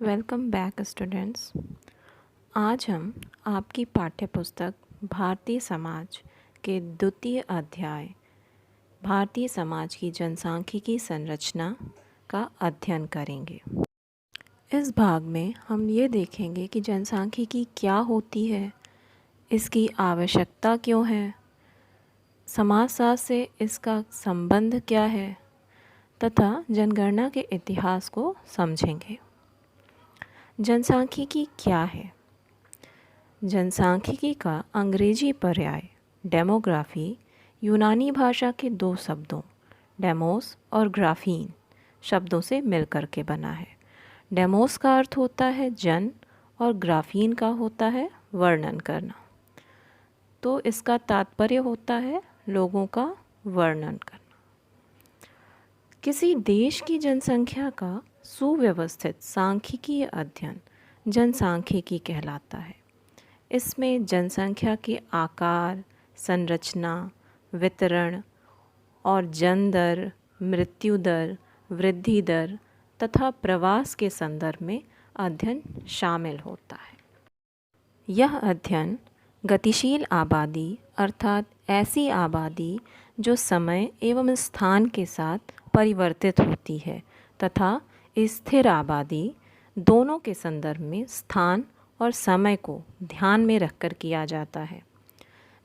Welcome back students. आज हम आपकी पाठ्य पुस्तक भारतीय समाज के द्वितीय अध्याय भारतीय समाज की जनसांख्यिकी संरचना का अध्ययन करेंगे। इस भाग में हम ये देखेंगे कि जनसांख्यिकी क्या होती है, इसकी आवश्यकता क्यों है, समाजशास्त्र से इसका संबंध क्या है तथा जनगणना के इतिहास को समझेंगे। जनसांख्यिकी क्या है? जनसांख्यिकी का अंग्रेजी पर्याय डेमोग्राफी यूनानी भाषा के दो शब्दों डेमोस और ग्राफीन शब्दों से मिलकर के बना है। डेमोस का अर्थ होता है जन और ग्राफीन का होता है वर्णन करना। तो इसका तात्पर्य होता है लोगों का वर्णन करना। किसी देश की जनसंख्या का सुव्यवस्थित सांख्यिकीय अध्ययन जनसांख्यिकी कहलाता है। इसमें जनसंख्या के आकार, संरचना, वितरण और जन्म दर, मृत्यु दर, वृद्धि दर तथा प्रवास के संदर्भ में अध्ययन शामिल होता है। यह अध्ययन गतिशील आबादी अर्थात ऐसी आबादी जो समय एवं स्थान के साथ परिवर्तित होती है तथा स्थिर आबादी दोनों के संदर्भ में स्थान और समय को ध्यान में रखकर किया जाता है।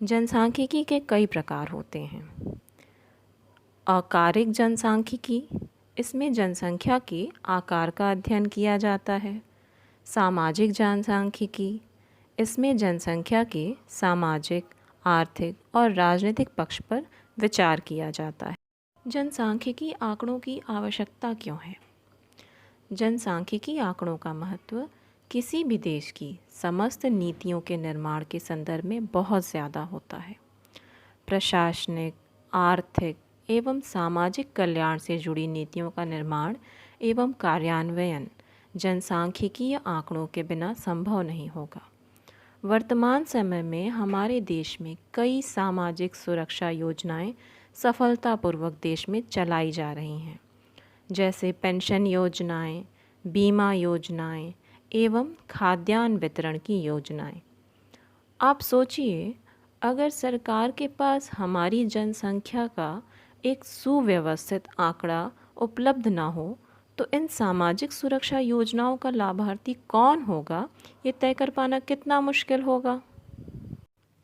जनसांख्यिकी के कई प्रकार होते हैं। आकारिक जनसांख्यिकी, इसमें जनसंख्या के आकार का अध्ययन किया जाता है। सामाजिक जनसांख्यिकी, इसमें जनसंख्या के सामाजिक, आर्थिक और राजनीतिक पक्ष पर विचार किया जाता है। जनसांख्यिकी आंकड़ों की आवश्यकता क्यों है? जनसांख्यिकी आंकड़ों का महत्व किसी भी देश की समस्त नीतियों के निर्माण के संदर्भ में बहुत ज़्यादा होता है। प्रशासनिक, आर्थिक एवं सामाजिक कल्याण से जुड़ी नीतियों का निर्माण एवं कार्यान्वयन जनसांख्यिकीय आंकड़ों के बिना संभव नहीं होगा। वर्तमान समय में हमारे देश में कई सामाजिक सुरक्षा योजनाएं सफलतापूर्वक देश में चलाई जा रही हैं, जैसे पेंशन योजनाएं, बीमा योजनाएं एवं खाद्यान्न वितरण की योजनाएं। आप सोचिए, अगर सरकार के पास हमारी जनसंख्या का एक सुव्यवस्थित आंकड़ा उपलब्ध ना हो तो इन सामाजिक सुरक्षा योजनाओं का लाभार्थी कौन होगा, ये तय कर पाना कितना मुश्किल होगा।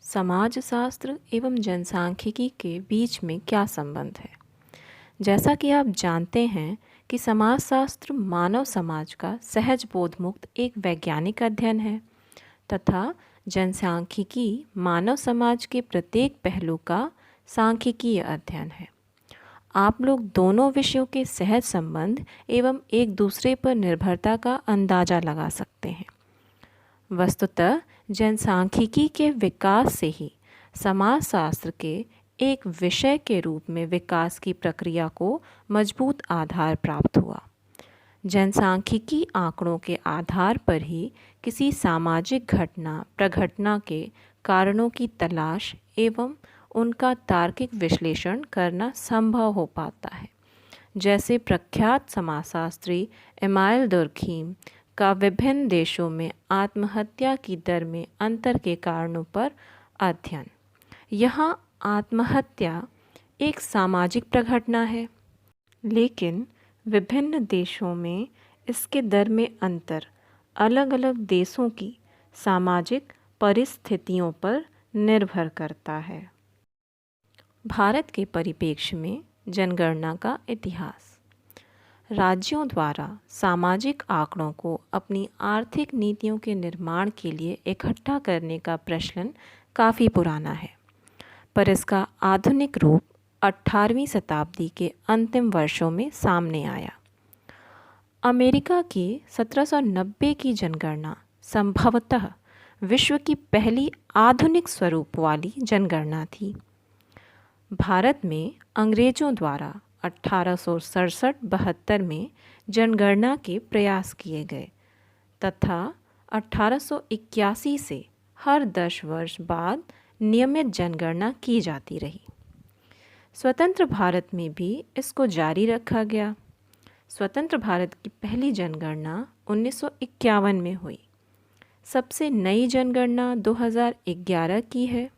समाजशास्त्र एवं जनसांख्यिकी के बीच में क्या संबंध है? जैसा कि आप जानते हैं कि समाजशास्त्र मानव समाज का सहज बोध मुक्त एक वैज्ञानिक अध्ययन है तथा जनसांख्यिकी मानव समाज के प्रत्येक पहलू का सांख्यिकीय अध्ययन है। आप लोग दोनों विषयों के सहज संबंध एवं एक दूसरे पर निर्भरता का अंदाज़ा लगा सकते हैं। वस्तुतः जनसांख्यिकी के विकास से ही समाजशास्त्र के एक विषय के रूप में विकास की प्रक्रिया को मजबूत आधार प्राप्त हुआ। जनसांख्यिकी आंकड़ों के आधार पर ही किसी सामाजिक घटना प्रघटना के कारणों की तलाश एवं उनका तार्किक विश्लेषण करना संभव हो पाता है। जैसे प्रख्यात समाजशास्त्री एमाइल दुर्खीम का विभिन्न देशों में आत्महत्या की दर में अंतर के कारणों पर अध्ययन। यहाँ आत्महत्या एक सामाजिक प्रघटना है, लेकिन विभिन्न देशों में इसके दर में अंतर अलग अलग देशों की सामाजिक परिस्थितियों पर निर्भर करता है। भारत के परिप्रेक्ष्य में जनगणना का इतिहास। राज्यों द्वारा सामाजिक आंकड़ों को अपनी आर्थिक नीतियों के निर्माण के लिए इकट्ठा करने का प्रचलन काफ़ी पुराना है, पर इसका आधुनिक रूप 18वीं शताब्दी के अंतिम वर्षों में सामने आया। अमेरिका की 1790 की जनगणना संभवतः विश्व की पहली आधुनिक स्वरूप वाली जनगणना थी। भारत में अंग्रेज़ों द्वारा 1867-72 में जनगणना के प्रयास किए गए तथा 1881 से हर 10 वर्ष बाद नियमित जनगणना की जाती रही। स्वतंत्र भारत में भी इसको जारी रखा गया। स्वतंत्र भारत की पहली जनगणना 1951 में हुई। सबसे नई जनगणना 2011 की है।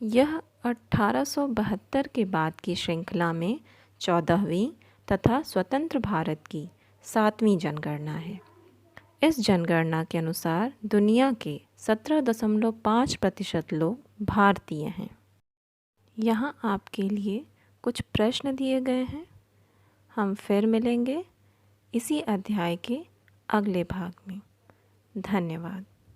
यह 1872 के बाद की श्रृंखला में 14वीं तथा स्वतंत्र भारत की 7वीं जनगणना है। इस जनगणना के अनुसार दुनिया के 17.5% लोग भारतीय हैं। यहाँ आपके लिए कुछ प्रश्न दिए गए हैं। हम फिर मिलेंगे इसी अध्याय के अगले भाग में। धन्यवाद।